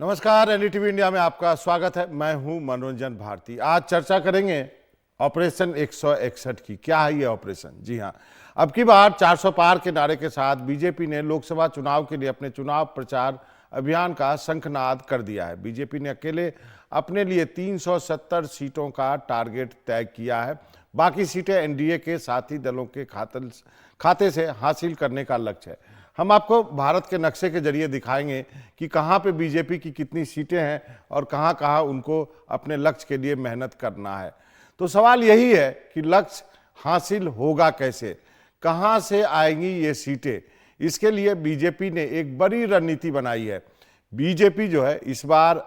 नमस्कार, NDTV India में आपका स्वागत है। मैं हूं मनोरंजन भारती। आज चर्चा करेंगे ऑपरेशन 161 की। क्या है ये ऑपरेशन? जी हां, अब की बार 400 पार के नारे के साथ बीजेपी ने लोकसभा चुनाव के लिए अपने चुनाव प्रचार अभियान का शंखनाद कर दिया है। बीजेपी ने अकेले अपने लिए 370 सीटों का टारगेट तय किया है। बाकी सीटें एनडीए के साथी दलों के खाते से हासिल करने का लक्ष्य है। हम आपको भारत के नक्शे के जरिए दिखाएंगे कि कहाँ पे बीजेपी की कितनी सीटें हैं और कहाँ कहाँ उनको अपने लक्ष्य के लिए मेहनत करना है। तो सवाल यही है कि लक्ष्य हासिल होगा कैसे, कहाँ से आएंगी ये सीटें। इसके लिए बीजेपी ने एक बड़ी रणनीति बनाई है। बीजेपी जो है इस बार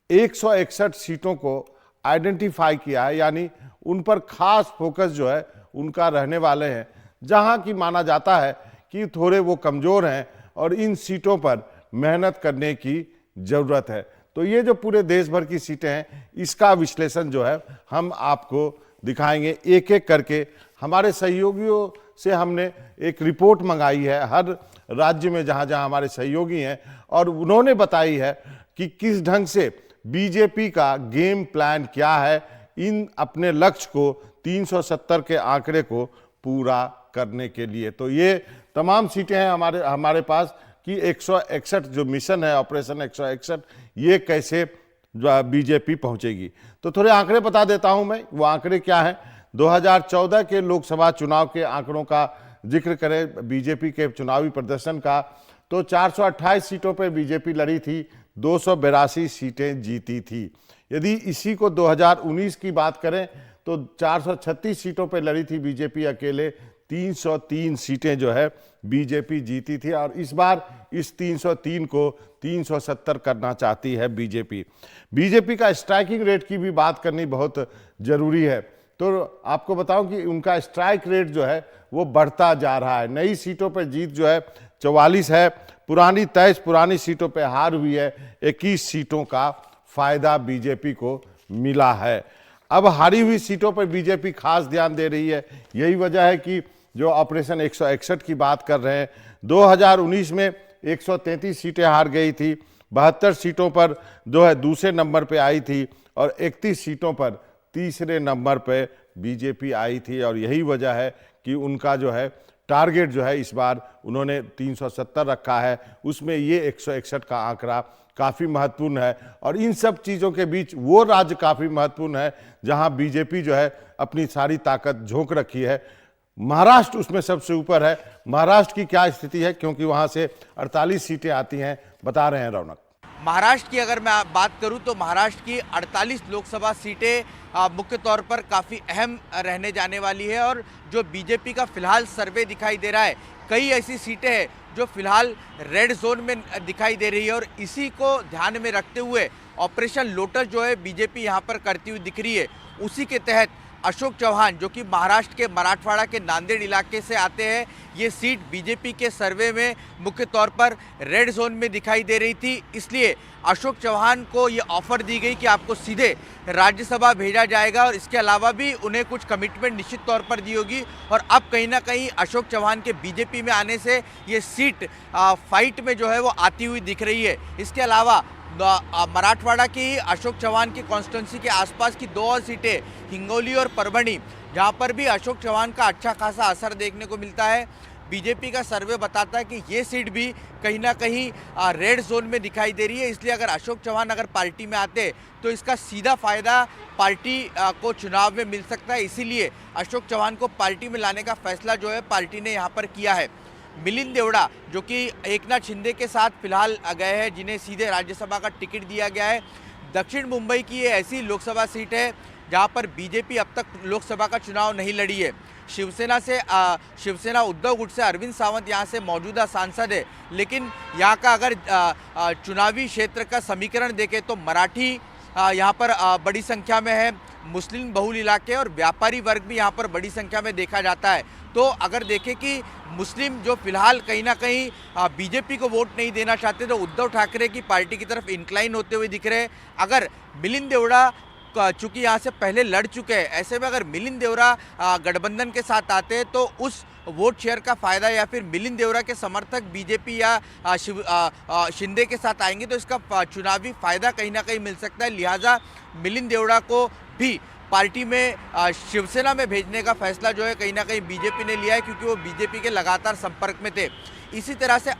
161 सीटों को आइडेंटिफाई किया है, यानी उन पर खास फोकस जो है उनका रहने वाले हैं, जहां की माना जाता है कि थोड़े वो कमजोर हैं और इन सीटों पर मेहनत करने की जरूरत है। तो ये जो पूरे देश भर की सीटें हैं, इसका विश्लेषण जो है हम आपको दिखाएंगे एक एक करके। हमारे सहयोगियों से हमने एक रिपोर्ट मंगाई है हर राज्य में जहां जहां हमारे सहयोगी हैं, और उन्होंने बताई है कि किस ढंग से बीजेपी का गेम प्लान क्या है इन अपने लक्ष्य को 370 के आंकड़े को पूरा करने के लिए। तो ये तमाम सीटें हैं हमारे पास कि 161 जो मिशन है ऑपरेशन 161, ये कैसे बीजेपी पहुंचेगी। तो थोड़े आंकड़े बता देता हूं मैं। वो आंकड़े क्या हैं? 2014 के लोकसभा चुनाव के आंकड़ों का जिक्र करें बीजेपी के चुनावी प्रदर्शन का, तो 428 सीटों पर बीजेपी लड़ी थी, 282 सीटें जीती थी। यदि इसी को 2019 की बात करें तो 436 सीटों पर लड़ी थी बीजेपी अकेले, 303 सीटें जो है बीजेपी जीती थी, और इस बार इस 303 को 370 करना चाहती है बीजेपी। बीजेपी का स्ट्राइकिंग रेट की भी बात करनी बहुत जरूरी है। तो आपको बताऊं कि उनका स्ट्राइक रेट जो है वो बढ़ता जा रहा है। नई सीटों पर जीत जो है 44 है, पुरानी 23 पुरानी सीटों पर हार हुई है, 21 सीटों का फायदा बीजेपी को मिला है। अब हारी हुई सीटों पर बीजेपी खास ध्यान दे रही है। यही वजह है कि जो ऑपरेशन 161 की बात कर रहे हैं, 2019 में 133 सीटें हार गई थी, 72 सीटों पर जो है दूसरे नंबर पे आई थी, और 31 सीटों पर तीसरे नंबर पे बीजेपी आई थी। और यही वजह है कि उनका जो है टारगेट जो है इस बार उन्होंने 370 रखा है, उसमें ये 161 का आंकड़ा काफ़ी महत्वपूर्ण है। और इन सब चीज़ों के बीच वो राज्य काफ़ी महत्वपूर्ण है जहां बीजेपी जो है अपनी सारी ताकत झोंक रखी है। महाराष्ट्र उसमें सबसे ऊपर है। महाराष्ट्र की क्या स्थिति है, क्योंकि वहां से 48 सीटें आती हैं, बता रहे हैं रौनक। महाराष्ट्र की अगर मैं बात करूं तो महाराष्ट्र की 48 लोकसभा सीटें मुख्य तौर पर काफ़ी अहम रहने जाने वाली है। और जो बीजेपी का फिलहाल सर्वे दिखाई दे रहा है, कई ऐसी सीटें हैं जो फिलहाल रेड जोन में दिखाई दे रही है, और इसी को ध्यान में रखते हुए ऑपरेशन लोटस जो है बीजेपी यहाँ पर करती हुई दिख रही है। उसी के तहत अशोक चौहान जो कि महाराष्ट्र के मराठवाड़ा के नांदेड़ इलाके से आते हैं, ये सीट बीजेपी के सर्वे में मुख्य तौर पर रेड जोन में दिखाई दे रही थी। इसलिए अशोक चौहान को ये ऑफर दी गई कि आपको सीधे राज्यसभा भेजा जाएगा, और इसके अलावा भी उन्हें कुछ कमिटमेंट निश्चित तौर पर दी होगी। और अब कहीं ना कहीं अशोक चौहान के बीजेपी में आने से ये सीट फाइट में जो है वो आती हुई दिख रही है। इसके अलावा मराठवाड़ा की अशोक चौहान की कॉन्स्टिट्यूंसी के आसपास की 2 और सीटें, हिंगोली और परभणी, जहां पर भी अशोक चौहान का अच्छा खासा असर देखने को मिलता है। बीजेपी का सर्वे बताता है कि ये सीट भी कहीं ना कहीं रेड जोन में दिखाई दे रही है। इसलिए अगर अशोक चौहान अगर पार्टी में आते तो इसका सीधा फायदा पार्टी को चुनाव में मिल सकता है। इसीलिए अशोक चौहान को पार्टी में लाने का फैसला जो है पार्टी ने यहाँ पर किया है। मिलिंद देवड़ा जो कि एकनाथ शिंदे के साथ फिलहाल गए हैं, जिन्हें सीधे राज्यसभा का टिकट दिया गया है। दक्षिण मुंबई की ये ऐसी लोकसभा सीट है जहां पर बीजेपी अब तक लोकसभा का चुनाव नहीं लड़ी है। शिवसेना उद्धव गुट से अरविंद सावंत यहाँ से मौजूदा सांसद है, लेकिन यहाँ का अगर चुनावी क्षेत्र का समीकरण देखें तो मराठी यहाँ पर बड़ी संख्या में है, मुस्लिम बहुल इलाके और व्यापारी वर्ग भी यहाँ पर बड़ी संख्या में देखा जाता है। तो अगर देखें कि मुस्लिम जो फिलहाल कहीं ना कहीं बीजेपी को वोट नहीं देना चाहते, तो उद्धव ठाकरे की पार्टी की तरफ इंक्लाइन होते हुए दिख रहे हैं। अगर मिलिंद देवड़ा चूंकि यहाँ से पहले लड़ चुके हैं, ऐसे में अगर मिलिंद देवरा गठबंधन के साथ आते हैं तो उस वोट शेयर का फायदा या फिर मिलिंद देवरा के समर्थक बीजेपी या शिंदे के साथ आएंगे तो इसका चुनावी फायदा कहीं ना कहीं मिल सकता है। लिहाजा मिलिंद देवरा को भी पार्टी में शिवसेना में भेजने का फैसला जो है कहीं ना कहीं बीजेपी ने लिया है, क्योंकि वो बीजेपी के लगातार संपर्क में थे। इसी तरह से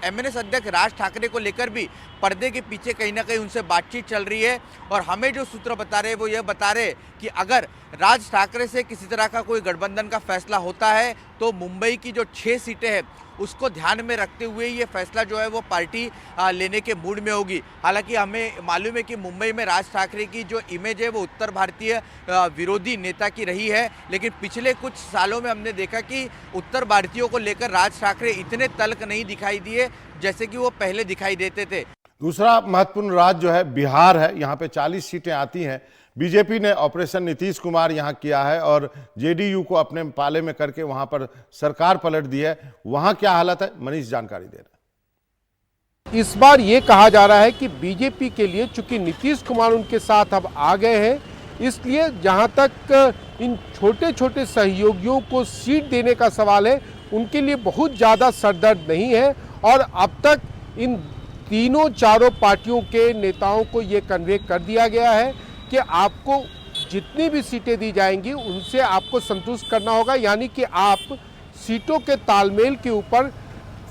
एमएनएस अध्यक्ष राज ठाकरे को लेकर भी पर्दे के पीछे कहीं ना कहीं उनसे बातचीत चल रही है और हमें जो सूत्र बता रहे हैं वो ये बता रहे कि अगर राज ठाकरे से किसी तरह का कोई गठबंधन का फैसला होता है तो मुंबई की जो 6 सीटें हैं उसको ध्यान में रखते हुए ये फैसला जो है वो पार्टी लेने के मूड में होगी। हालांकि हमें मालूम है कि मुंबई में राज ठाकरे की जो इमेज है वो उत्तर भारतीय विरोधी नेता की रही है, लेकिन पिछले कुछ सालों में हमने देखा कि उत्तर भारतीयों को लेकर राज ठाकरे इतने तल्ख नहीं दिखाई दिए जैसे कि वो पहले दिखाई देते थे। दूसरा महत्वपूर्ण राज्य जो है बिहार है। यहाँ पे 40 सीटें आती हैं। बीजेपी ने ऑपरेशन नीतीश कुमार यहाँ किया है और जेडीयू को अपने पाले में करके वहां पर सरकार पलट दी है। वहां क्या हालत है, मनीष जानकारी दे रहे हैं। इस बार ये कहा जा रहा है कि बीजेपी के लिए चूंकि नीतीश कुमार उनके साथ अब आ गए हैं, इसलिए जहां तक इन छोटे छोटे सहयोगियों को सीट देने का सवाल है उनके लिए बहुत ज़्यादा सरदर्द नहीं है। और अब तक इन तीनों चारों पार्टियों के नेताओं को ये कन्वे कर दिया गया है कि आपको जितनी भी सीटें दी जाएंगी उनसे आपको संतुष्ट करना होगा, यानी कि आप सीटों के तालमेल के ऊपर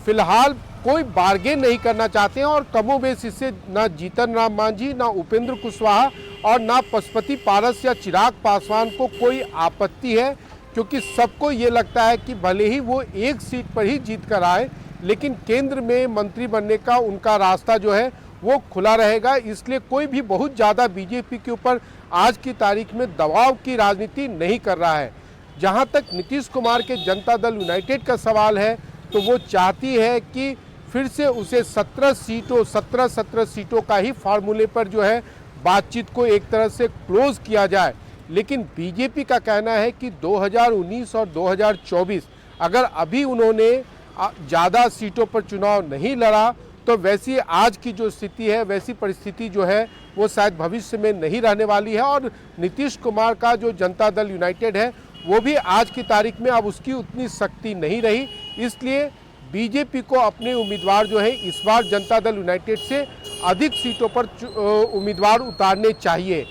फिलहाल कोई बार्गेन नहीं करना चाहते हैं। और कमोबेश इससे ना जीतन राम मांझी, ना उपेंद्र कुशवाहा और ना पशुपति पारस या चिराग पासवान को कोई आपत्ति है, क्योंकि सबको ये लगता है कि भले ही वो एक सीट पर ही जीत कर आए लेकिन केंद्र में मंत्री बनने का उनका रास्ता जो है वो खुला रहेगा। इसलिए कोई भी बहुत ज़्यादा बीजेपी के ऊपर आज की तारीख में दबाव की राजनीति नहीं कर रहा है। जहां तक नीतीश कुमार के जनता दल यूनाइटेड का सवाल है तो वो चाहती है कि फिर से उसे 17 सीटों का ही फार्मूले पर जो है बातचीत को एक तरह से क्लोज किया जाए। लेकिन बीजेपी का कहना है कि 2019 और 2024 अगर अभी उन्होंने ज़्यादा सीटों पर चुनाव नहीं लड़ा तो वैसी आज की जो स्थिति है वैसी परिस्थिति जो है वो शायद भविष्य में नहीं रहने वाली है। और नीतीश कुमार का जो जनता दल यूनाइटेड है वो भी आज की तारीख में अब उसकी उतनी शक्ति नहीं रही, इसलिए बीजेपी को अपने उम्मीदवार जो है इस बार जनता दल यूनाइटेड से अधिक सीटों पर उम्मीदवार उतारने चाहिए।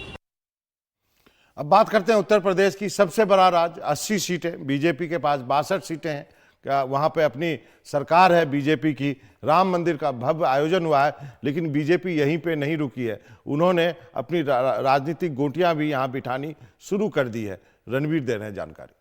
अब बात करते हैं उत्तर प्रदेश की। सबसे बड़ा राज्य, 80 सीटें, बीजेपी के पास 62 सीटें हैं। क्या वहाँ पे अपनी सरकार है बीजेपी की। राम मंदिर का भव्य आयोजन हुआ है, लेकिन बीजेपी यहीं पे नहीं रुकी है। उन्होंने अपनी राजनीतिक गोटियां भी यहाँ बिठानी शुरू कर दी है। रणवीर दे रहे हैं जानकारी।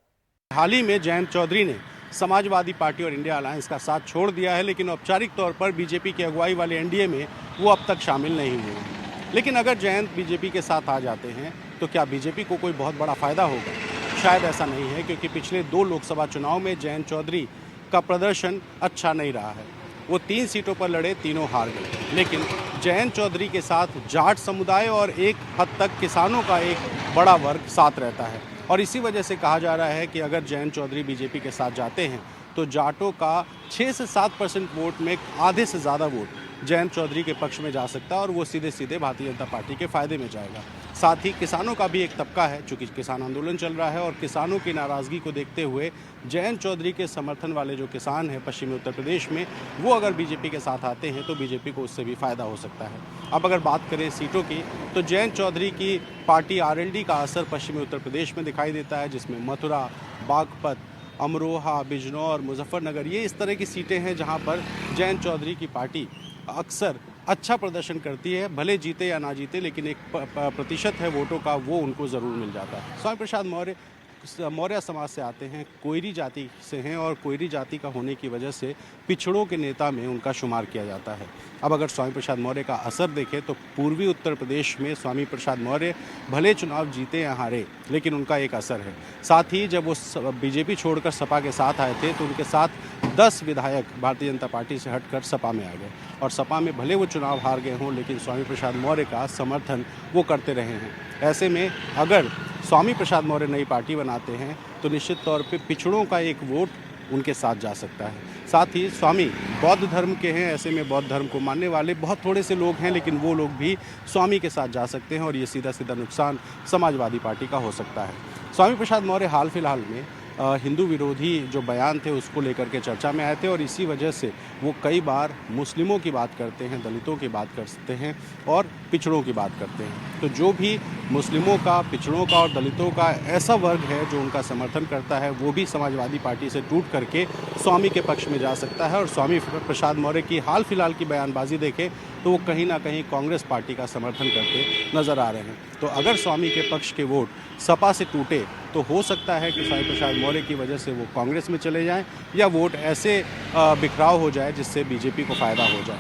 हाल ही में जयंत चौधरी ने समाजवादी पार्टी और इंडिया अलायंस का साथ छोड़ दिया है, लेकिन औपचारिक तौर पर बीजेपी की अगुवाई वाले एनडीए में वो अब तक शामिल नहीं हुए हैं। लेकिन अगर जयंत बीजेपी के साथ आ जाते हैं तो क्या बीजेपी को कोई बहुत बड़ा फायदा होगा? शायद ऐसा नहीं है, क्योंकि पिछले 2 लोकसभा चुनाव में जयंत चौधरी का प्रदर्शन अच्छा नहीं रहा है। वो 3 सीटों पर लड़े, तीनों हार गए। लेकिन जयंत चौधरी के साथ जाट समुदाय और एक हद तक किसानों का एक बड़ा वर्ग साथ रहता है और इसी वजह से कहा जा रहा है कि अगर जयंत चौधरी बीजेपी के साथ जाते हैं तो जाटों का 6 से 7% वोट में आधे से ज़्यादा वोट जयंत चौधरी के पक्ष में जा सकता है और वो सीधे सीधे भारतीय जनता पार्टी के फायदे में जाएगा। साथ ही किसानों का भी एक तबका है, चूँकि किसान आंदोलन चल रहा है और किसानों की नाराज़गी को देखते हुए जयंत चौधरी के समर्थन वाले जो किसान हैं पश्चिमी उत्तर प्रदेश में, वो अगर बीजेपी के साथ आते हैं तो बीजेपी को उससे भी फ़ायदा हो सकता है। अब अगर बात करें सीटों की तो जयंत चौधरी की पार्टी आरएलडी का असर पश्चिमी उत्तर प्रदेश में दिखाई देता है, जिसमें मथुरा, बागपत, अमरोहा, बिजनौर, मुजफ्फरनगर, ये इस तरह की सीटें हैं जहाँ पर जयंत चौधरी की पार्टी अक्सर अच्छा प्रदर्शन करती है। भले जीते या ना जीते, लेकिन एक प्रतिशत है वोटों का वो उनको ज़रूर मिल जाता है। स्वामी प्रसाद मौर्य समाज से आते हैं, कोयरी जाति से हैं और कोयरी जाति का होने की वजह से पिछड़ों के नेता में उनका शुमार किया जाता है। अब अगर स्वामी प्रसाद मौर्य का असर देखें तो पूर्वी उत्तर प्रदेश में स्वामी प्रसाद मौर्य भले चुनाव जीते या हारे, लेकिन उनका एक असर है। साथ ही जब वो बीजेपी छोड़कर सपा के साथ आए थे तो उनके साथ 10 विधायक भारतीय जनता पार्टी से हटकर सपा में आ गए और सपा में भले वो चुनाव हार गए हों, लेकिन स्वामी प्रसाद मौर्य का समर्थन वो करते रहे हैं। ऐसे में अगर स्वामी प्रसाद मौर्य नई पार्टी बनाते हैं तो निश्चित तौर पे पिछड़ों का एक वोट उनके साथ जा सकता है। साथ ही स्वामी बौद्ध धर्म के हैं, ऐसे में बौद्ध धर्म को मानने वाले बहुत थोड़े से लोग हैं, लेकिन वो लोग भी स्वामी के साथ जा सकते हैं और ये सीधा सीधा नुकसान समाजवादी पार्टी का हो सकता है। स्वामी प्रसाद मौर्य हाल फिलहाल में हिंदू विरोधी जो बयान थे उसको लेकर के चर्चा में आए थे और इसी वजह से वो कई बार मुस्लिमों की बात करते हैं, दलितों की बात करते हैं और पिछड़ों की बात करते हैं। तो जो भी मुस्लिमों का, पिछड़ों का और दलितों का ऐसा वर्ग है जो उनका समर्थन करता है, वो भी समाजवादी पार्टी से टूट करके स्वामी के पक्ष में जा सकता है। और स्वामी प्रसाद मौर्य की हाल फिलहाल की बयानबाजी देखें तो वो कहीं ना कहीं कांग्रेस पार्टी का समर्थन करते नजर आ रहे हैं। तो अगर स्वामी के पक्ष के वोट सपा से टूटे तो हो सकता है कि स्वामी प्रसाद मौर्य की वजह से वो कांग्रेस में चले जाएं या वोट ऐसे बिखराव हो जाए जिससे बीजेपी को फायदा हो जाए।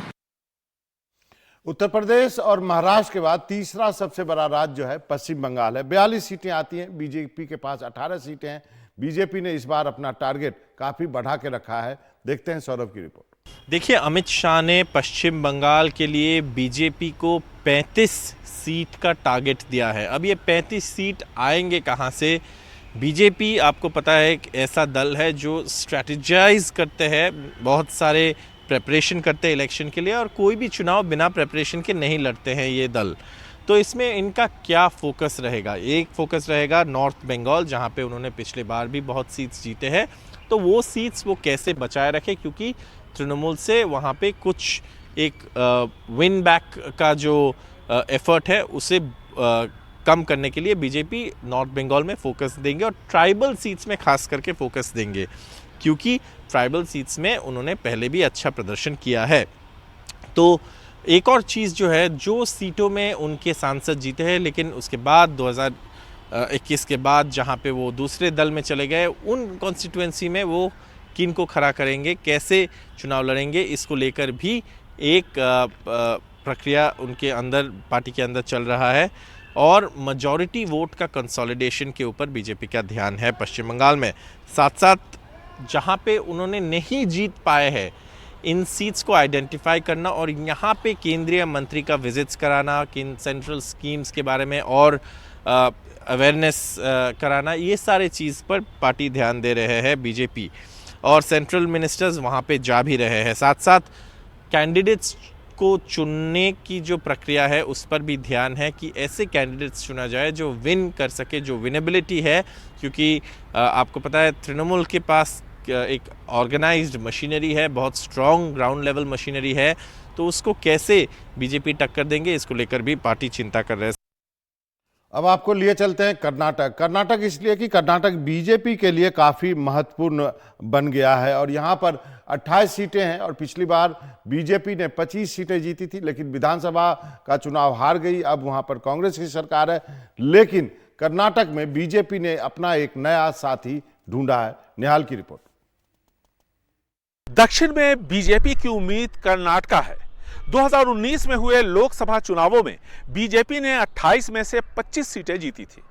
उत्तर प्रदेश और महाराष्ट्र के बाद तीसरा सबसे बड़ा राज्य जो है पश्चिम बंगाल है। 42 सीटें आती हैं, बीजेपी के पास 18 सीटें हैं। बीजेपी ने इस बार अपना टारगेट काफी बढ़ा के रखा है। देखते हैं सौरभ की रिपोर्ट। देखिए, अमित शाह ने पश्चिम बंगाल के लिए बीजेपी को 35 सीट का टारगेट दिया है। अब ये 35 सीट आएंगे कहां से? बीजेपी, आपको पता है, एक ऐसा दल है जो स्ट्रैटेजाइज करते हैं, बहुत सारे प्रेपरेशन करते हैं इलेक्शन के लिए, और कोई भी चुनाव बिना प्रेपरेशन के नहीं लड़ते हैं ये दल। तो इसमें इनका क्या फोकस रहेगा? एक फोकस रहेगा नॉर्थ बंगाल, जहां पे उन्होंने पिछले बार भी बहुत सीट्स जीते हैं। तो वो सीट्स वो कैसे बचाए रखे, क्योंकि तृणमूल से वहाँ पे कुछ एक विन बैक का जो एफर्ट है उसे कम करने के लिए बीजेपी नॉर्थ बंगाल में फोकस देंगे और ट्राइबल सीट्स में खास करके फोकस देंगे, क्योंकि ट्राइबल सीट्स में उन्होंने पहले भी अच्छा प्रदर्शन किया है। तो एक और चीज़ जो है, जो सीटों में उनके सांसद जीते हैं लेकिन उसके बाद 2021 के बाद जहाँ पे वो दूसरे दल में चले गए, उन कॉन्स्टिट्यूएंसी में वो किन को खड़ा करेंगे, कैसे चुनाव लड़ेंगे, इसको लेकर भी एक प्रक्रिया उनके अंदर, पार्टी के अंदर चल रहा है। और मेजॉरिटी वोट का कंसोलिडेशन के ऊपर बीजेपी का ध्यान है पश्चिम बंगाल में। साथ साथ जहाँ पे उन्होंने नहीं जीत पाए हैं, इन सीट्स को आइडेंटिफाई करना और यहाँ पे केंद्रीय मंत्री का विजिट्स कराना, किन सेंट्रल स्कीम्स के बारे में और अवेयरनेस कराना, ये सारे चीज़ पर पार्टी ध्यान दे रहे हैं बीजेपी। और सेंट्रल मिनिस्टर्स वहाँ पे जा भी रहे हैं। साथ साथ कैंडिडेट्स को चुनने की जो प्रक्रिया है उस पर भी ध्यान है कि ऐसे कैंडिडेट्स चुना जाए जो विन कर सके, जो विनेबिलिटी है, क्योंकि आपको पता है तृणमूल के पास एक ऑर्गेनाइज्ड मशीनरी है, बहुत स्ट्रॉन्ग ग्राउंड लेवल मशीनरी है। तो उसको कैसे बीजेपी टक्कर देंगे, इसको लेकर भी पार्टी चिंता कर रहे हैं। अब आपको लिए चलते हैं कर्नाटक। कर्नाटक इसलिए कि कर्नाटक बीजेपी के लिए काफ़ी महत्वपूर्ण बन गया है और यहाँ पर 28 सीटें हैं और पिछली बार बीजेपी ने 25 सीटें जीती थी, लेकिन विधानसभा का चुनाव हार गई। अब वहाँ पर कांग्रेस की सरकार है, लेकिन कर्नाटक में बीजेपी ने अपना एक नया साथी ढूंढा है। निहाल की रिपोर्ट। दक्षिण में बीजेपी की उम्मीद कर्नाटक है। 2019 में हुए लोकसभा चुनावों में बीजेपी ने 28 में से 25 सीटें जीती थी।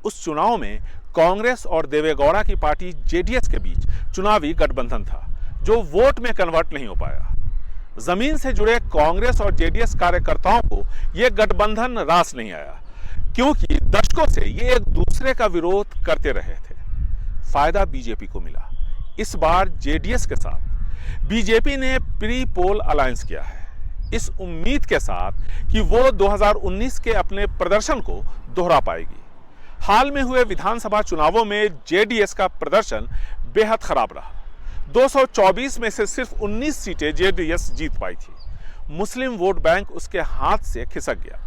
उस चुनाव में कांग्रेस और देवेगौड़ा की पार्टी जेडीएस के बीच चुनावी गठबंधन था, जो वोट में कन्वर्ट नहीं हो पाया। जमीन से जुड़े कांग्रेस और जेडीएस कार्यकर्ताओं को यह गठबंधन रास नहीं आया, क्योंकि दशकों से ये एक दूसरे का विरोध करते रहे थे। फायदा बीजेपी को मिला। इस बार जेडीएस के साथ बीजेपी ने प्री पोल अलायंस किया है, इस उम्मीद के साथ कि वो 2019 के अपने प्रदर्शन को दोहरा पाएगी। हाल में हुए विधानसभा चुनावों में जेडीएस का प्रदर्शन बेहद खराब रहा। 224 में से सिर्फ 19 सीटें जेडीएस जीत पाई थी। मुस्लिम वोट बैंक उसके हाथ से खिसक गया।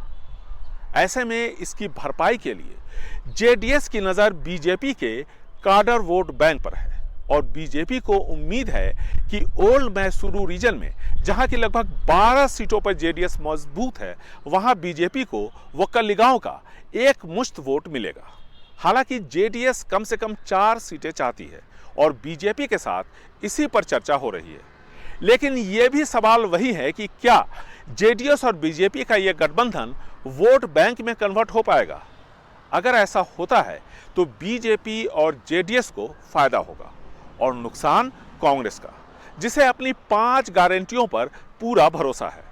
ऐसे में इसकी भरपाई के लिए जेडीएस की नजर बीजेपी के काडर वोट बैंक पर है और बीजेपी को उम्मीद है कि ओल्ड मैसूरू रीजन में, जहां की लगभग 12 सीटों पर जेडीएस मजबूत है, वहां बीजेपी को वक्कलिगांव का एक मुश्त वोट मिलेगा। हालांकि जेडीएस कम से कम 4 सीटें चाहती है और बीजेपी के साथ इसी पर चर्चा हो रही है। लेकिन यह भी सवाल वही है कि क्या जेडीएस और बीजेपी का यह गठबंधन वोट बैंक में कन्वर्ट हो पाएगा? अगर ऐसा होता है तो बीजेपी और जेडीएस को फायदा होगा और नुकसान कांग्रेस का, जिसे अपनी 5 गारंटियों पर पूरा भरोसा है।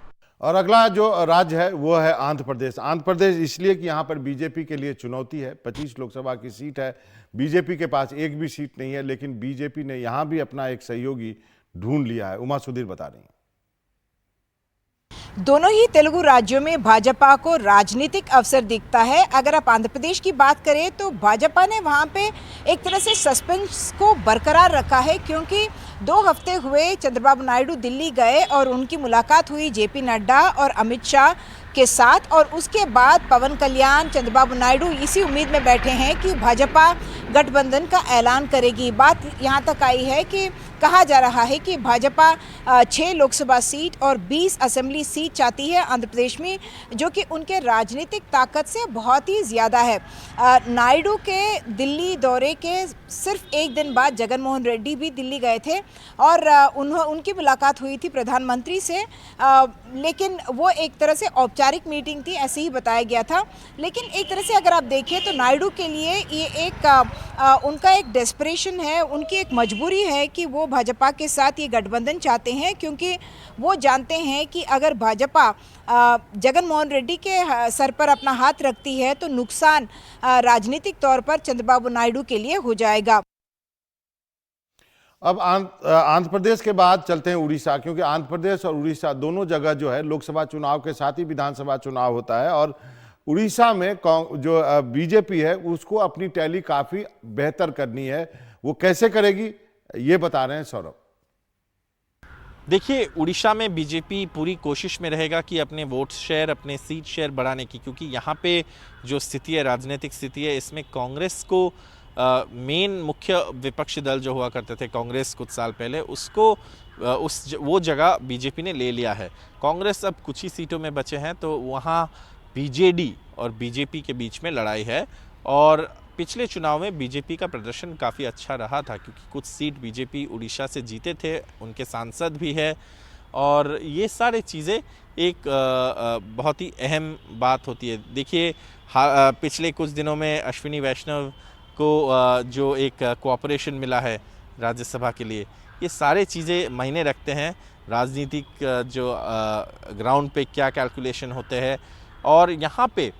और अगला जो राज्य है वो है आंध्र प्रदेश। आंध्र प्रदेश इसलिए कि यहाँ पर बीजेपी के लिए चुनौती है। 25 लोकसभा की सीट है, बीजेपी के पास एक भी सीट नहीं है, लेकिन बीजेपी ने यहाँ भी अपना एक सहयोगी ढूंढ लिया है। उमा सुधीर बता रही हैं। दोनों ही तेलुगु राज्यों में भाजपा को राजनीतिक अवसर दिखता है। अगर आप आंध्र प्रदेश की बात करें तो भाजपा ने वहां पे एक तरह से सस्पेंस को बरकरार रखा है, क्योंकि 2 हफ्ते हुए चंद्रबाबू नायडू दिल्ली गए और उनकी मुलाकात हुई जेपी नड्डा और अमित शाह के साथ, और उसके बाद पवन कल्याण, चंद्रबाबु नायडू इसी उम्मीद में बैठे हैं कि भाजपा गठबंधन का ऐलान करेगी। बात यहाँ तक आई है कि कहा जा रहा है कि भाजपा 6 लोकसभा सीट और 20 असेंबली सीट चाहती है आंध्र प्रदेश में, जो कि उनके राजनीतिक ताकत से बहुत ही ज़्यादा है। नायडू के दिल्ली दौरे के सिर्फ एक दिन बाद जगन मोहन रेड्डी भी दिल्ली गए थे और उनकी मुलाकात हुई थी प्रधानमंत्री से, लेकिन वो एक तरह से औपचारिक मीटिंग थी, ऐसे ही बताया गया था। लेकिन एक तरह से अगर आप देखें तो नायडू के लिए ये उनका एक डेस्परेशन है, उनकी एक मजबूरी है कि वो भाजपा के साथ ये गठबंधन चाहते हैं, क्योंकि वो जानते हैं कि अगर भाजपा जगन मोहन रेड्डी के सर पर अपना हाथ रखती है तो नुकसान राजनीतिक तौर पर चंद्रबाबू नायडू के लिए हो जाएगा। अब आंध्र प्रदेश के बाद चलते हैं उड़ीसा, क्योंकि आंध्र प्रदेश और उड़ीसा दोनों जगह जो है लोकसभा चुनाव के साथ ही विधानसभा चुनाव होता है, और उड़ीसा में जो बीजेपी है उसको अपनी टैली काफ़ी बेहतर करनी है। वो कैसे करेगी ये बता रहे हैं सौरभ। देखिए, उड़ीसा में बीजेपी पूरी कोशिश में रहेगा कि अपने वोट शेयर, अपने सीट शेयर बढ़ाने की, क्योंकि यहाँ पे जो स्थिति है, राजनीतिक स्थिति है, इसमें कांग्रेस को मेन मुख्य विपक्षी दल जो हुआ करते थे कांग्रेस कुछ साल पहले, उसको वो जगह बीजेपी ने ले लिया है। कांग्रेस अब कुछ ही सीटों में बचे हैं, तो वहाँ बीजेडी और बीजेपी के बीच में लड़ाई है। और पिछले चुनाव में बीजेपी का प्रदर्शन काफ़ी अच्छा रहा था, क्योंकि कुछ सीट बीजेपी उड़ीसा से जीते थे, उनके सांसद भी है, और ये सारी चीज़ें एक बहुत ही अहम बात होती है। देखिए, पिछले कुछ दिनों में अश्विनी वैष्णव को जो एक कोऑपरेशन मिला है राज्यसभा के लिए, ये सारे चीज़ें मायने रखते हैं। राजनीतिक जो ग्राउंड पे क्या कैलकुलेशन होते हैं, और यहाँ पे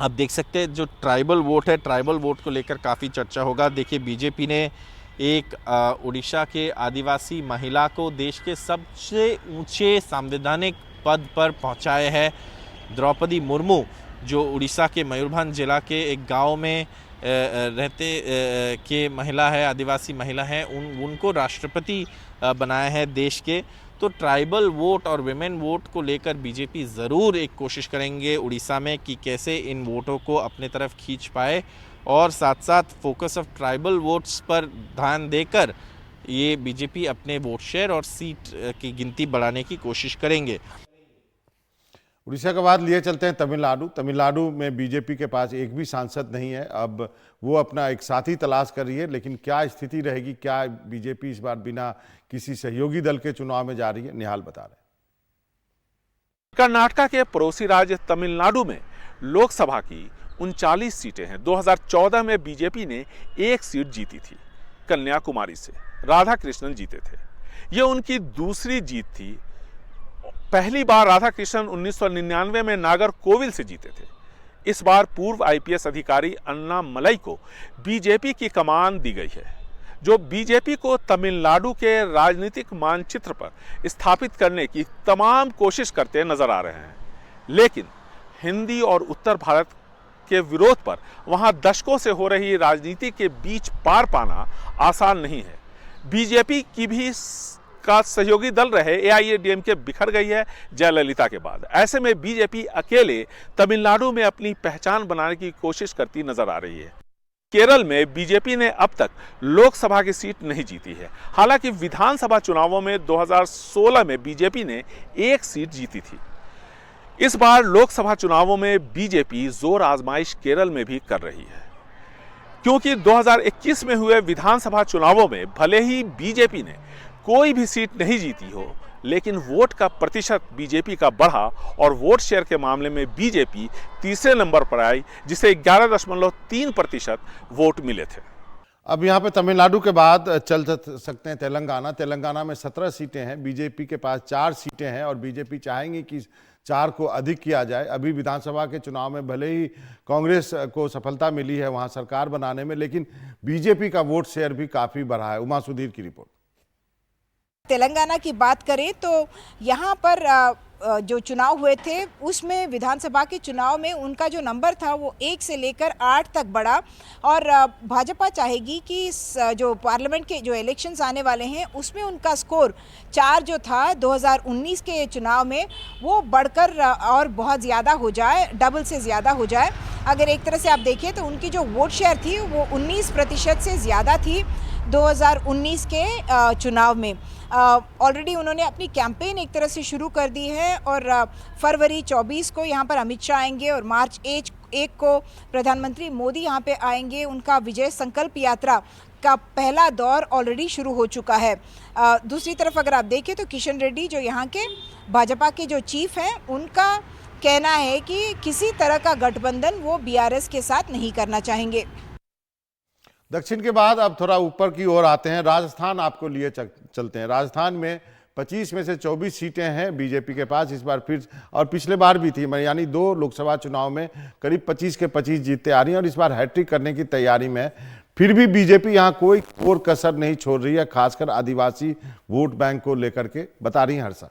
आप देख सकते हैं जो ट्राइबल वोट है, ट्राइबल वोट को लेकर काफ़ी चर्चा होगा। देखिए, बीजेपी ने एक उड़ीसा के आदिवासी महिला को देश के सबसे ऊंचे संवैधानिक पद पर पहुंचाए है। द्रौपदी मुर्मू, जो उड़ीसा के मयूरभंज जिला के एक गांव में रहते के महिला है, आदिवासी महिला है, उनको राष्ट्रपति बनाया है देश के। तो ट्राइबल वोट और विमेन वोट को लेकर बीजेपी ज़रूर एक कोशिश करेंगे उड़ीसा में कि कैसे इन वोटों को अपने तरफ खींच पाए, और साथ साथ फोकस ऑफ ट्राइबल वोट्स पर ध्यान देकर ये बीजेपी अपने वोट शेयर और सीट की गिनती बढ़ाने की कोशिश करेंगे। उड़ीसा के बाद लिए चलते हैं तमिलनाडु। तमिलनाडु में बीजेपी के पास एक भी सांसद नहीं है, अब वो अपना एक साथी तलाश कर रही है। लेकिन क्या स्थिति रहेगी, क्या बीजेपी इस बार बिना किसी सहयोगी दल के चुनाव में जा रही है, निहाल बता रहे हैं। कर्नाटक के पड़ोसी राज्य तमिलनाडु में लोकसभा की 39 सीटें हैं। 2014 में बीजेपी ने 1 सीट जीती थी, कन्याकुमारी से राधा कृष्णन जीते थे। यह उनकी दूसरी जीत थी। पहली बार राधा कृष्णन 1999 में नागरकोविल से जीते थे। इस बार पूर्व आईपीएस अधिकारी अन्ना मलई को बीजेपी की कमान दी गई है, जो बीजेपी को तमिलनाडु के राजनीतिक मानचित्र पर स्थापित करने की तमाम कोशिश करते नजर आ रहे हैं। लेकिन हिंदी और उत्तर भारत के विरोध पर वहां दशकों से हो रही राजनीति के बीच पार पाना आसान नहीं है। बीजेपी की भी का सहयोगी दल रहे एआईएडीएमके बिखर गई है जयललिता के बाद। ऐसे में बीजेपी अकेले तमिलनाडु में अपनी पहचान बनाने की कोशिश करती नजर आ रही है। केरल में बीजेपी ने अब तक लोकसभा की सीट नहीं जीती है। हालांकि विधानसभा चुनावों में 2016 में बीजेपी ने 1 सीट जीती थी। इस बार लोकसभा चुनावों में बीजेपी जोर आजमाइश केरल में भी कर रही है, क्योंकि 2021 में हुए विधानसभा चुनावों में भले ही बीजेपी ने कोई भी सीट नहीं जीती हो, लेकिन वोट का प्रतिशत बीजेपी का बढ़ा और वोट शेयर के मामले में बीजेपी तीसरे नंबर पर आई, जिसे 11.3% वोट मिले थे। अब यहाँ पे तमिलनाडु के बाद चल सकते हैं तेलंगाना। तेलंगाना में 17 सीटें हैं, बीजेपी के पास 4 सीटें हैं और बीजेपी चाहेंगी कि 4 को अधिक किया जाए। अभी विधानसभा के चुनाव में भले ही कांग्रेस को सफलता मिली है वहाँ सरकार बनाने में, लेकिन बीजेपी का वोट शेयर भी काफ़ी बढ़ा है। उमा सुधीर की रिपोर्ट। तेलंगाना की बात करें तो यहाँ पर जो चुनाव हुए थे उसमें विधानसभा के चुनाव में उनका जो नंबर था वो 1 से लेकर 8 तक बढ़ा और भाजपा चाहेगी कि जो पार्लियामेंट के जो इलेक्शंस आने वाले हैं उसमें उनका स्कोर 4 जो था 2019 के चुनाव में वो बढ़कर और बहुत ज़्यादा हो जाए, डबल से ज़्यादा हो जाए। अगर एक तरह से आप देखिए तो उनकी जो वोट शेयर थी वो 19% से ज़्यादा थी 2019 के चुनाव में। ऑलरेडी उन्होंने अपनी कैंपेन एक तरह से शुरू कर दी है और फरवरी 24 को यहाँ पर अमित शाह आएंगे और मार्च 1 को प्रधानमंत्री मोदी यहाँ पे आएंगे। उनका विजय संकल्प यात्रा का पहला दौर ऑलरेडी शुरू हो चुका है। दूसरी तरफ अगर आप देखें तो किशन रेड्डी जो यहाँ के भाजपा के जो चीफ हैं उनका कहना है कि किसी तरह का गठबंधन वो बीआरएस के साथ नहीं करना चाहेंगे। दक्षिण के बाद अब थोड़ा ऊपर की ओर आते हैं, राजस्थान आपको लिए चलते हैं। राजस्थान में 25 में से 24 सीटें हैं बीजेपी के पास इस बार फिर, और पिछले बार भी थी, यानी 2 लोकसभा चुनाव में करीब 25 के 25 जीतते आ रही हैं और इस बार हैट्रिक करने की तैयारी में है। फिर भी बीजेपी यहाँ कोई और कसर नहीं छोड़ रही है, खासकर आदिवासी वोट बैंक को लेकर के, बता रही हैं हर्षा।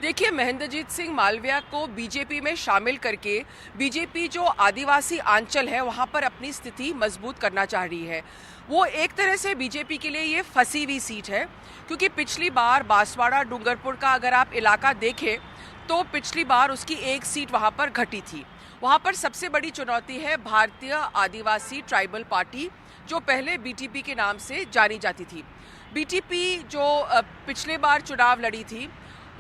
देखिए, महेंद्रजीत सिंह मालविया को बीजेपी में शामिल करके बीजेपी जो आदिवासी आंचल है वहां पर अपनी स्थिति मजबूत करना चाह रही है। वो एक तरह से बीजेपी के लिए ये फंसी हुई सीट है, क्योंकि पिछली बार बांसवाड़ा डूंगरपुर का अगर आप इलाका देखें तो पिछली बार उसकी 1 सीट वहां पर घटी थी। वहां पर सबसे बड़ी चुनौती है भारतीय आदिवासी ट्राइबल पार्टी, जो पहले बीटीपी के नाम से जानी जाती थी। बीटीपी जो पिछले बार चुनाव लड़ी थी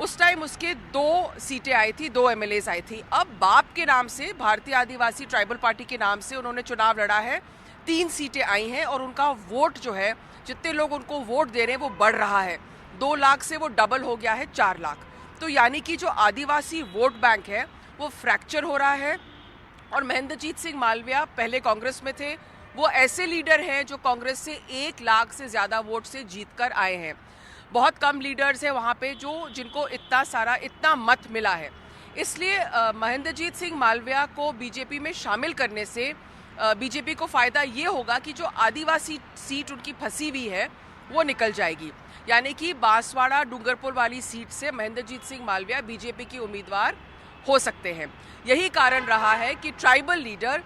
उस टाइम उसके 2 सीटें आई थी, 2 एमएलएज आई थी। अब बाप के नाम से, भारतीय आदिवासी ट्राइबल पार्टी के नाम से उन्होंने चुनाव लड़ा है, 3 सीटें आई हैं और उनका वोट जो है, जितने लोग उनको वोट दे रहे हैं वो बढ़ रहा है। 2 लाख से वो डबल हो गया है 4 लाख। तो यानी कि जो आदिवासी वोट बैंक है वो फ्रैक्चर हो रहा है। और महेंद्रजीत सिंह मालविया पहले कांग्रेस में थे, वो ऐसे लीडर हैं जो कांग्रेस से 1 लाख से ज़्यादा वोट से जीत कर आए हैं। बहुत कम लीडर्स हैं वहाँ पे जिनको इतना मत मिला है। इसलिए महेंद्रजीत सिंह मालविया को बीजेपी में शामिल करने से बीजेपी को फ़ायदा ये होगा कि जो आदिवासी सीट उनकी फंसी हुई है वो निकल जाएगी। यानी कि बांसवाड़ा डूंगरपुर वाली सीट से महेंद्रजीत सिंह मालविया बीजेपी की उम्मीदवार हो सकते हैं। यही कारण रहा है कि ट्राइबल लीडर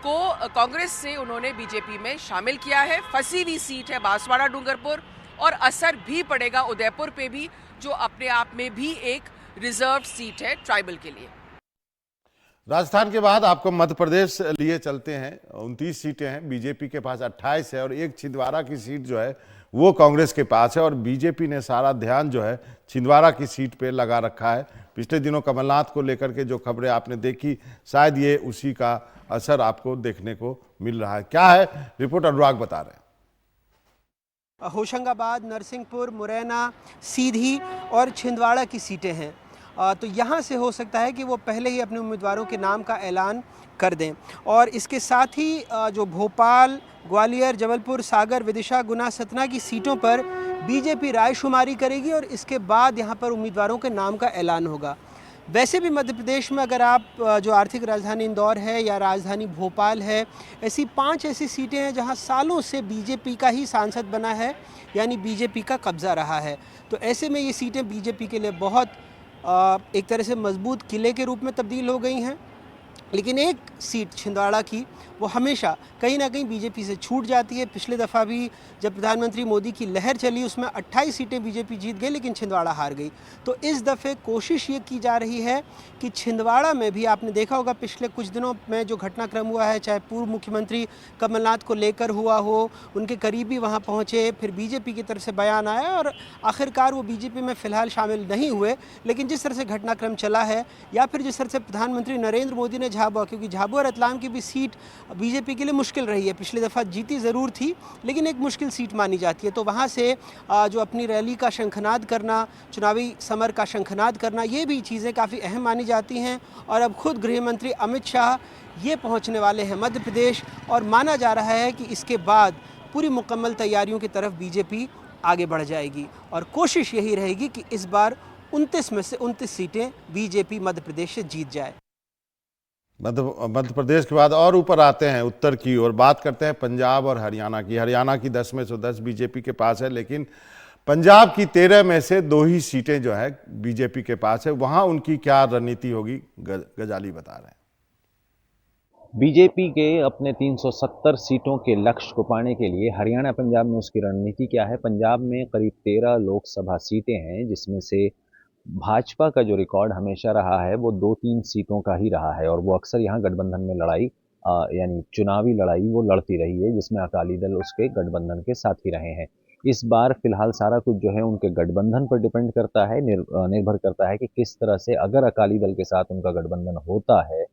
को कांग्रेस से उन्होंने बीजेपी में शामिल किया है। फंसी हुई सीट है बांसवाड़ा डूंगरपुर, और असर भी पड़ेगा उदयपुर पे भी, जो अपने आप में भी एक रिजर्व सीट है ट्राइबल के लिए। राजस्थान के बाद आपको मध्य प्रदेश लिए चलते हैं। 29 सीटें हैं, बीजेपी के पास 28 है और एक छिंदवाड़ा की सीट जो है वो कांग्रेस के पास है और बीजेपी ने सारा ध्यान जो है छिंदवाड़ा की सीट पे लगा रखा है। पिछले दिनों कमलनाथ को लेकर के जो खबरें आपने देखी, शायद ये उसी का असर आपको देखने को मिल रहा है। क्या है रिपोर्ट, अनुराग बता रहे हैं। होशंगाबाद, नरसिंहपुर, मुरैना, सीधी और छिंदवाड़ा की सीटें हैं। तो यहाँ से हो सकता है कि वो पहले ही अपने उम्मीदवारों के नाम का ऐलान कर दें। और इसके साथ ही जो भोपाल, ग्वालियर, जबलपुर, सागर, विदिशा, गुना, सतना की सीटों पर बीजेपी रायशुमारी करेगी और इसके बाद यहाँ पर उम्मीदवारों के नाम का ऐलान होगा। वैसे भी मध्य प्रदेश में अगर आप जो आर्थिक राजधानी इंदौर है या राजधानी भोपाल है, ऐसी 5 ऐसी सीटें हैं जहां सालों से बीजेपी का ही सांसद बना है, यानी बीजेपी का कब्जा रहा है। तो ऐसे में ये सीटें बीजेपी के लिए बहुत एक तरह से मजबूत किले के रूप में तब्दील हो गई हैं। लेकिन एक सीट छिंदवाड़ा की वो हमेशा कहीं ना कहीं बीजेपी से छूट जाती है। पिछले दफ़ा भी जब प्रधानमंत्री मोदी की लहर चली उसमें 28 सीटें बीजेपी जीत गई, लेकिन छिंदवाड़ा हार गई। तो इस दफ़े कोशिश ये की जा रही है कि छिंदवाड़ा में भी, आपने देखा होगा पिछले कुछ दिनों में जो घटनाक्रम हुआ है, चाहे पूर्व मुख्यमंत्री कमलनाथ को लेकर हुआ हो, उनके करीबी वहाँ पहुँचे, फिर बीजेपी की तरफ से बयान आया और आखिरकार वो बीजेपी में फ़िलहाल शामिल नहीं हुए। लेकिन जिस तरह से घटनाक्रम चला है या फिर जिस तरह से प्रधानमंत्री नरेंद्र मोदी ने झाबुआ, क्योंकि झाबुआ रतलाम की भी सीट बीजेपी के लिए मुश्किल रही है, पिछली दफ़ा जीती ज़रूर थी लेकिन एक मुश्किल सीट मानी जाती है। तो वहाँ से जो अपनी रैली का शंखनाद करना, चुनावी समर का शंखनाद करना, ये भी चीज़ें काफ़ी अहम मानी जाती हैं। और अब खुद गृह मंत्री अमित शाह ये पहुँचने वाले हैं मध्य प्रदेश और माना जा रहा है कि इसके बाद पूरी मुकम्मल तैयारियों की तरफ बीजेपी आगे बढ़ जाएगी और कोशिश यही रहेगी कि इस बार 29 में से 29 सीटें बीजेपी मध्य प्रदेश से जीत जाए। मध्य प्रदेश के बाद और ऊपर आते हैं उत्तर की ओर, बात करते हैं पंजाब और हरियाणा की। हरियाणा की 10 में से 10 बीजेपी के पास है, लेकिन पंजाब की 13 में से 2 ही सीटें जो है बीजेपी के पास है, वहां उनकी क्या रणनीति होगी, गजाली बता रहे हैं। बीजेपी के अपने 370 सीटों के लक्ष्य को पाने के लिए हरियाणा पंजाब में उसकी रणनीति क्या है। पंजाब में करीब 13 लोकसभा सीटें हैं, जिसमें से भाजपा का जो रिकॉर्ड हमेशा रहा है वो 2-3 सीटों का ही रहा है, और वो अक्सर यहाँ गठबंधन में लड़ाई यानी चुनावी लड़ाई वो लड़ती रही है, जिसमें अकाली दल उसके गठबंधन के साथ ही रहे हैं। इस बार फिलहाल सारा कुछ जो है उनके गठबंधन पर डिपेंड करता है, निर्भर करता है कि किस तरह से अगर अकाली दल के साथ उनका गठबंधन होता है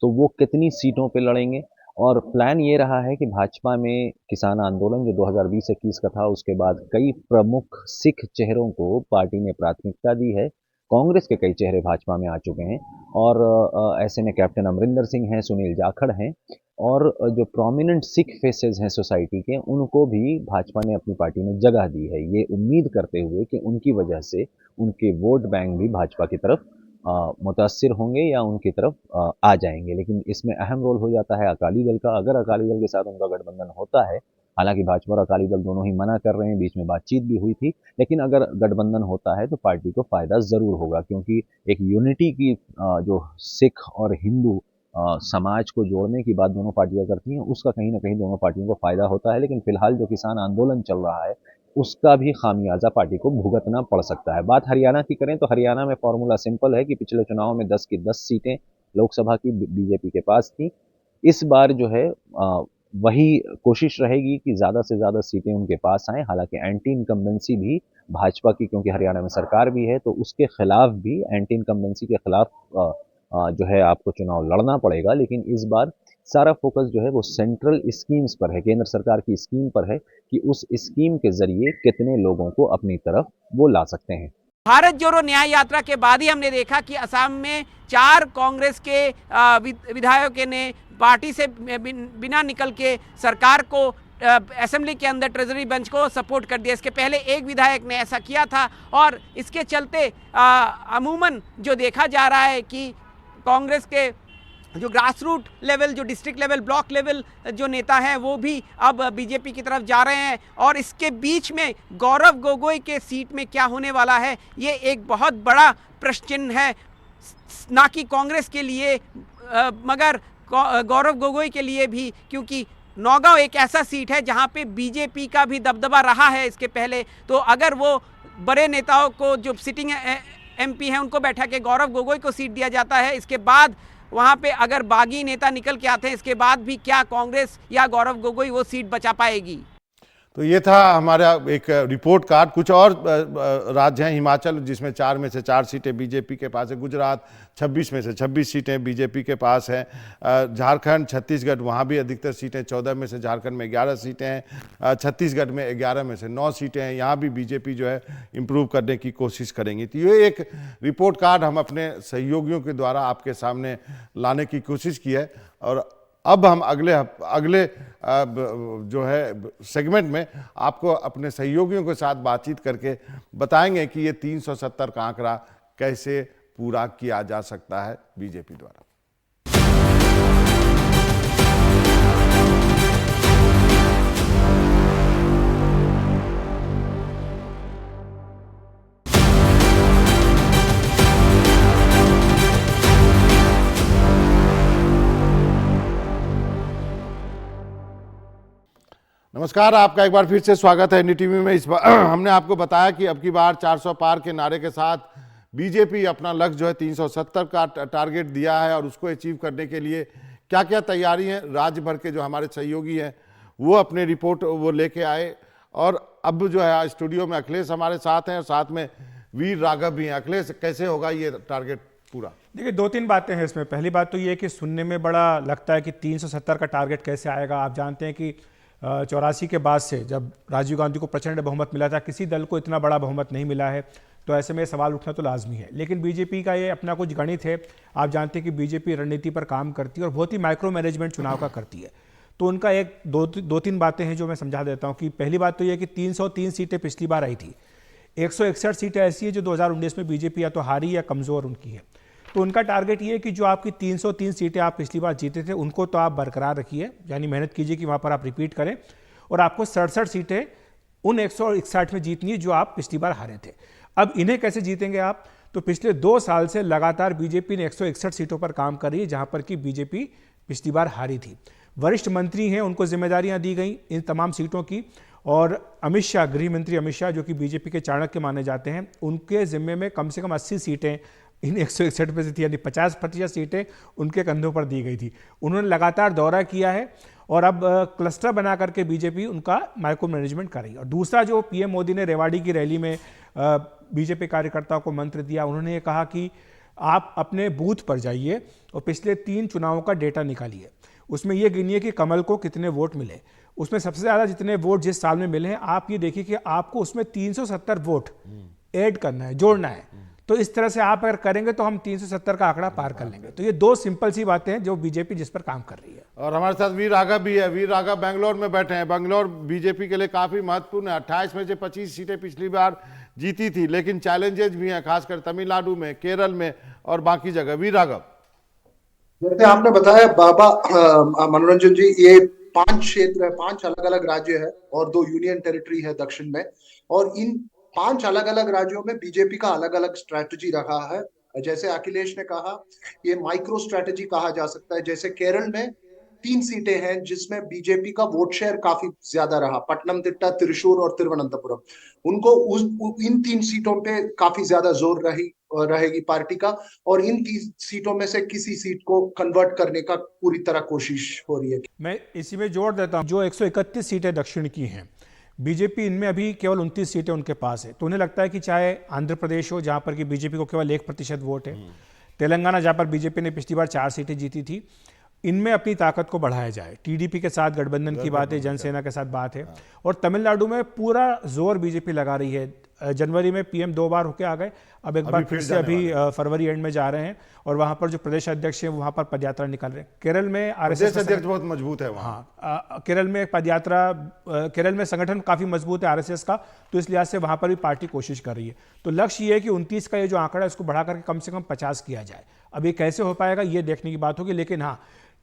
तो वो कितनी सीटों पे लड़ेंगे। और प्लान ये रहा है कि भाजपा में किसान आंदोलन जो 2020-21 का था, उसके बाद कई प्रमुख सिख चेहरों को पार्टी ने प्राथमिकता दी है। कांग्रेस के कई चेहरे भाजपा में आ चुके हैं, और ऐसे में कैप्टन अमरिंदर सिंह हैं, सुनील जाखड़ हैं, और जो प्रोमिनेंट सिख फेसेस हैं सोसाइटी के, उनको भी भाजपा ने अपनी पार्टी में जगह दी है, ये उम्मीद करते हुए कि उनकी वजह से उनके वोट बैंक भी भाजपा की तरफ मुतासिर होंगे या उनकी तरफ आ जाएंगे। लेकिन इसमें अहम रोल हो जाता है अकाली दल का। अगर अकाली दल के साथ उनका गठबंधन होता है, हालांकि भाजपा और अकाली दल दोनों ही मना कर रहे हैं, बीच में बातचीत भी हुई थी, लेकिन अगर गठबंधन होता है तो पार्टी को फायदा जरूर होगा, क्योंकि एक यूनिटी की जो सिख और हिंदू समाज को जोड़ने की बात दोनों पार्टियां करती हैं, उसका कहीं ना कहीं दोनों पार्टियों को फायदा होता है। लेकिन फिलहाल जो किसान आंदोलन चल रहा है उसका भी खामियाजा पार्टी को भुगतना पड़ सकता है। बात हरियाणा की करें तो हरियाणा में फॉर्मूला सिंपल है कि पिछले चुनाव में 10 की 10 सीटें लोकसभा की बीजेपी के पास थी। इस बार जो है वही कोशिश रहेगी कि ज़्यादा से ज़्यादा सीटें उनके पास आएँ। हालांकि एंटी इनकम्बेंसी भी भाजपा की, क्योंकि हरियाणा में सरकार भी है, तो उसके खिलाफ भी, एंटी इनकम्बेंसी के खिलाफ जो है आपको चुनाव लड़ना पड़ेगा। लेकिन इस बार सारा फोकस जो है वो सेंट्रल स्कीम्स पर है, केंद्र सरकार की स्कीम पर है कि उस स्कीम के जरिए कितने लोगों को अपनी तरफ वो ला सकते हैं। भारत जोड़ो न्याय यात्रा के बाद ही हमने देखा कि असम में 4 कांग्रेस के विधायकों ने पार्टी से बिना निकल के सरकार को असेंबली के अंदर ट्रेजरी बेंच को सपोर्ट कर दिया। इसके पहले एक विधायक ने ऐसा किया था, और इसके चलते अमूमन जो देखा जा रहा है कि कांग्रेस के जो ग्रास रूट लेवल, जो डिस्ट्रिक्ट लेवल, ब्लॉक लेवल जो नेता हैं वो भी अब बीजेपी की तरफ जा रहे हैं। और इसके बीच में गौरव गोगोई के सीट में क्या होने वाला है, ये एक बहुत बड़ा प्रश्न चिन्ह है, ना कि कांग्रेस के लिए मगर गौरव गोगोई के लिए भी, क्योंकि नौगांव एक ऐसा सीट है जहां पे बीजेपी का भी दबदबा रहा है इसके पहले। तो अगर वो बड़े नेताओं को, जो सिटिंग एमपी हैं, उनको बैठा के गौरव गोगोई को सीट दिया जाता है, इसके बाद वहाँ पे अगर बागी नेता निकल के आते हैं, इसके बाद भी क्या कांग्रेस या गौरव गोगोई वो सीट बचा पाएगी? तो ये था हमारा एक रिपोर्ट कार्ड। कुछ और राज्य हैं, हिमाचल जिसमें 4 में से 4 सीटें बीजेपी के पास है, गुजरात 26 में से 26 सीटें बीजेपी के पास हैं, झारखंड, छत्तीसगढ़, वहाँ भी अधिकतर सीटें, 14 में से झारखंड में 11 सीटें हैं, छत्तीसगढ़ में 11 में से 9 सीटें हैं। यहाँ भी बीजेपी जो है इम्प्रूव करने की कोशिश करेंगी। तो ये एक रिपोर्ट कार्ड हम अपने सहयोगियों के द्वारा आपके सामने लाने की कोशिश की है। और अब हम अगले जो है सेगमेंट में आपको अपने सहयोगियों के साथ बातचीत करके बताएंगे कि ये 370 का आंकड़ा कैसे पूरा किया जा सकता है बीजेपी द्वारा। नमस्कार, आपका एक बार फिर से स्वागत है एनडीटीवी में। इस बार हमने आपको बताया कि अब की बार 400 पार के नारे के साथ बीजेपी अपना लक्ष्य जो है 370 का टारगेट दिया है, और उसको अचीव करने के लिए क्या क्या तैयारी है, राज्य भर के जो हमारे सहयोगी हैं वो अपने रिपोर्ट वो लेके आए। और अब जो है स्टूडियो में अखिलेश हमारे साथ हैं, और साथ में वीर राघव भी हैं। अखिलेश, कैसे होगा ये टारगेट पूरा? देखिए, 2-3 बातें हैं इसमें। पहली बात तो ये कि सुनने में बड़ा लगता है कि 370 का टारगेट कैसे आएगा। आप जानते हैं कि 84 के बाद से जब राजीव गांधी को प्रचंड बहुमत मिला था, किसी दल को इतना बड़ा बहुमत नहीं मिला है, तो ऐसे में सवाल उठना तो लाजमी है। लेकिन बीजेपी का ये अपना कुछ गणित है। आप जानते हैं कि बीजेपी रणनीति पर काम करती है और बहुत ही माइक्रो मैनेजमेंट चुनाव का करती है। तो उनका एक 2-3 बातें हैं जो मैं समझा देता हूं। कि पहली बात तो ये कि 303 सीटें पिछली बार आई थी, 161 सीटें ऐसी है जो 2019 में बीजेपी या तो हारी या कमज़ोर उनकी है। तो उनका टारगेट ये है कि जो आपकी 303 सीटें आप पिछली बार जीते थे उनको तो आप बरकरार रखिए, यानी मेहनत कीजिए कि वहाँ पर आप रिपीट करें, और आपको 67 सीटें उन 161 में जीतनी है जो आप पिछली बार हारे थे। अब इन्हें कैसे जीतेंगे आप? तो पिछले 2 साल से लगातार बीजेपी ने 161 सीटों पर काम कर रही है जहां पर कि बीजेपी पिछली बार हारी थी। वरिष्ठ मंत्री हैं, उनको जिम्मेदारियां दी गई इन तमाम सीटों की, और अमित शाह, गृह मंत्री अमित शाह, जो कि बीजेपी के चाणक्य माने जाते हैं, उनके जिम्मे में कम से कम 80 सीटें इन 161 में से थी, यानी 50% सीटें उनके कंधों पर दी गई थी। उन्होंने लगातार दौरा किया है और अब क्लस्टर बना करके बीजेपी उनका माइक्रो मैनेजमेंट कर रही है। और दूसरा, जो पीएम मोदी ने रेवाड़ी की रैली में बीजेपी कार्यकर्ताओं को मंत्र दिया, उन्होंने ये कहा कि आप अपने बूथ पर जाइए और पिछले 3 चुनावों का डेटा निकालिए, उसमें ये गिनिए कि कमल को कितने वोट मिले, उसमें सबसे ज़्यादा जितने वोट जिस साल में मिले हैं, आप ये देखिए कि आपको उसमें 370 वोट ऐड करना है, जोड़ना है। तो इस तरह से आप अगर करेंगे तो हम 370 का आंकड़ा पार कर लेंगे। तो ये 2 सिंपल सी बातें हैं जो बीजेपी जिस पर काम कर रही है। और हमारे साथ वीर राघव भी है। वीर राघव बेंगलोर में बैठे हैं। बेंगलोर बीजेपी के लिए काफी महत्वपूर्ण है। 28 में से 25 सीटें पिछली बार जीती थी, लेकिन चैलेंजेस भी हैं, खासकर तमिलनाडु में, केरल में और बाकी जगह। वीर राघव, जैसे आपने बताया बाबा मनोरंजन जी, ये 5 क्षेत्र है, 5 अलग अलग राज्य है और 2 यूनियन टेरिटरी है दक्षिण में, और इन 5 अलग अलग राज्यों में बीजेपी का अलग अलग स्ट्रैटेजी रहा है। जैसे अखिलेश ने कहा, ये माइक्रो स्ट्रैटेजी कहा जा सकता है। जैसे केरल में 3 सीटें हैं जिसमें बीजेपी का वोट शेयर काफी ज्यादा रहा, पट्टनमथिट्टा, त्रिशूर और तिरुवनंतपुरम। उनको इन 3 सीटों पे काफी ज्यादा जोर रहेगी पार्टी का, और इन 3 सीटों में से किसी सीट को कन्वर्ट करने का पूरी तरह कोशिश हो रही है। मैं इसी में जोड़ देता हूं, जो 131 सीटें दक्षिण की हैं, बीजेपी इनमें अभी केवल 29 सीटें उनके पास है। तो उन्हें लगता है कि चाहे आंध्र प्रदेश हो जहां पर कि बीजेपी को केवल 1% वोट है, तेलंगाना जहां पर बीजेपी ने पिछली बार 4 सीटें जीती थी, इनमें अपनी ताकत को बढ़ाया जाए। टीडीपी के साथ गठबंधन की बात है, जनसेना के साथ बात है, और तमिलनाडु में पूरा जोर बीजेपी लगा रही है। जनवरी में पीएम 2 बार होके आ गए, अब एक बार फिर से अभी फरवरी एंड में जा रहे हैं, और वहां पर जो प्रदेश अध्यक्ष हैं वहां पर पदयात्रा निकाल रहे हैं। केरल में आरएसएस अध्यक्ष बहुत मजबूत है वहाँ। हाँ, केरल में पदयात्रा, केरल में संगठन काफी मजबूत है आरएसएस का, तो इस लिहाज से वहां पर भी पार्टी कोशिश कर रही है। तो लक्ष्य ये है कि 29 का ये जो आंकड़ा है इसको बढ़ा करके कम से कम 50 किया जाए। अब ये कैसे हो पाएगा ये देखने की बात होगी, लेकिन हाँ,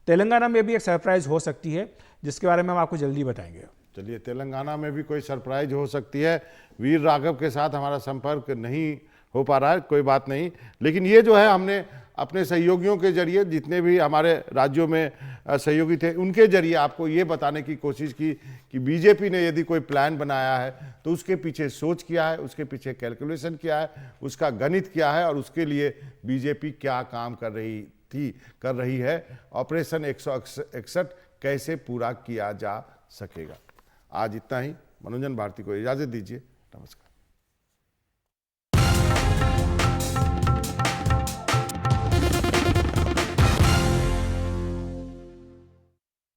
तेलंगाना में भी एक सरप्राइज हो सकती है जिसके बारे में हम आपको जल्दी बताएंगे। चलिए, तेलंगाना में भी कोई सरप्राइज हो सकती है। वीर राघव के साथ हमारा संपर्क नहीं हो पा रहा है, कोई बात नहीं, लेकिन ये जो है हमने अपने सहयोगियों के जरिए, जितने भी हमारे राज्यों में सहयोगी थे, उनके जरिए आपको ये बताने की कोशिश की कि बीजेपी ने यदि कोई प्लान बनाया है तो उसके पीछे सोच क्या है, उसके पीछे कैलकुलेशन क्या है, उसका गणित क्या है, और उसके लिए बीजेपी क्या काम कर रही है, ऑपरेशन 161 कैसे पूरा किया जा सकेगा। आज इतना ही। मनोरंजन भारती को इजाज़त दीजिए। नमस्कार।